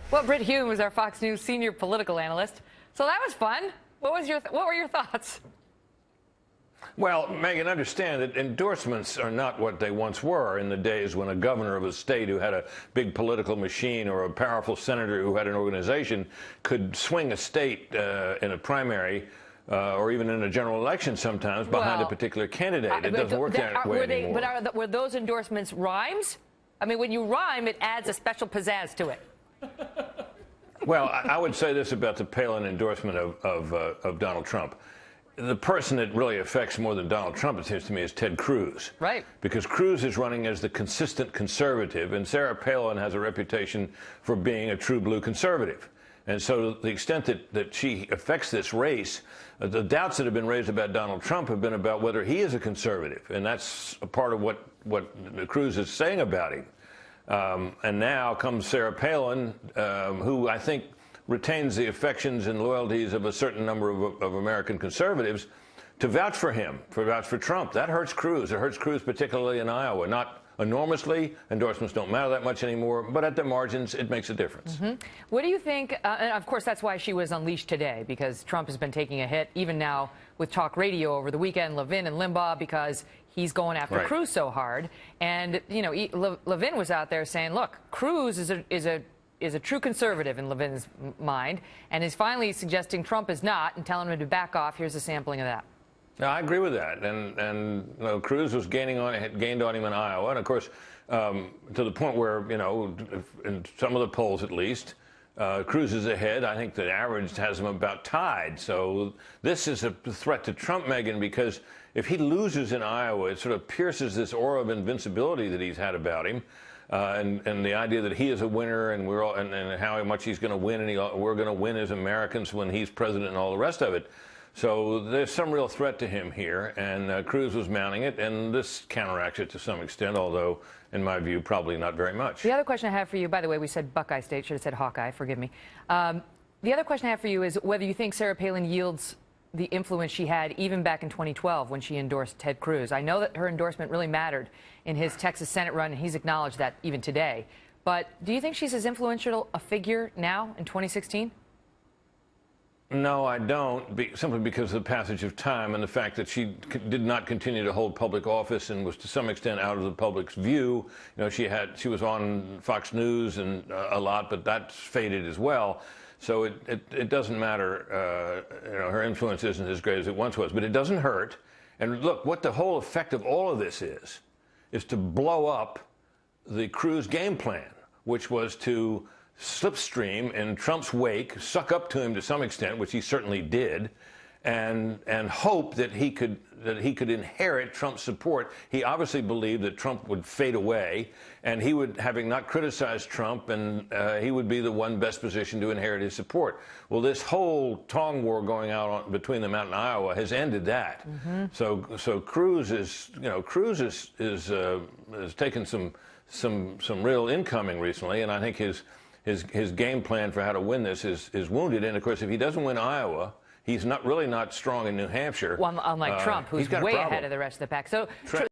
Well, Brit Hume is our Fox News senior political analyst, so that was fun. What were your thoughts? Well, Megan, understand that endorsements are not what they once were in the days when a governor of a state who had a big political machine or a powerful senator who had an organization could swing a state in a primary or even in a general election sometimes behind a particular candidate. It doesn't work that way anymore. But were those endorsements rhymes? I mean, when you rhyme, it adds a special pizzazz to it. Well, I would say this about the Palin endorsement of Donald Trump. The person that really affects more than Donald Trump, it seems to me, is Ted Cruz. Right. Because Cruz is running as the consistent conservative, and Sarah Palin has a reputation for being a true blue conservative. And so to the extent that she affects this race, the doubts that have been raised about Donald Trump have been about whether he is a conservative. And that's a part of what Cruz is saying about him. And now comes Sarah Palin, who I think retains the affections and loyalties of a certain number of American conservatives, to vouch for him, vouch for Trump. That hurts Cruz. It hurts Cruz particularly in Iowa. Not enormously. Endorsements don't matter that much anymore, but at the margins, it makes a difference. Mm-hmm. What do you think, and of course that's why she was unleashed today, because Trump has been taking a hit, even now with talk radio over the weekend, Levin and Limbaugh, because he's going after Cruz so hard. And, you know, Levin was out there saying, look, Cruz is a true conservative in Levin's mind, and is finally suggesting Trump is not and telling him to back off. Here's a sampling of that. No, I agree with that. And you know, Cruz was gained on him in Iowa, and of course, to the point where, you know, in some of the polls at least, Cruz is ahead. I think the average has him about tied. So this is a threat to Trump, Megan, because if he loses in Iowa, it sort of pierces this aura of invincibility that he's had about him. And the idea that he is a winner, and we're all, and how much he's going to win, and we're going to win as Americans when he's president, and all the rest of it. So there's some real threat to him here, and Cruz was mounting it, and this counteracts it to some extent, although, in my view, probably not very much. The other question I have for you, by the way, we said Buckeye State, should have said Hawkeye, forgive me. The other question I have for you is whether you think Sarah Palin yields the influence she had even back in 2012 when she endorsed Ted Cruz. I know that her endorsement really mattered in his Texas Senate run, and he's acknowledged that even today. But do you think she's as influential a figure now in 2016? No, I don't, simply because of the passage of time and the fact that she did not continue to hold public office and was to some extent out of the public's view. You know, she was on Fox News and a lot, but that's faded as well. So it doesn't matter. You know, her influence isn't as great as it once was, but it doesn't hurt. And look, what the whole effect of all of this is to blow up the Cruz game plan, which was to slipstream in Trump's wake, suck up to him to some extent, which he certainly did, and hope that he could inherit Trump's support. He obviously believed that Trump would fade away, and he would, having not criticized Trump, and he would be the one best positioned to inherit his support. Well, this whole tong war going out between them out in Iowa has ended that. Mm-hmm. So Cruz is, you know, Cruz is taken some real incoming recently, and I think his game plan for how to win this is wounded. And of course, if he doesn't win Iowa, he's really not strong in New Hampshire. Well, unlike Trump, who's way ahead of the rest of the pack. So.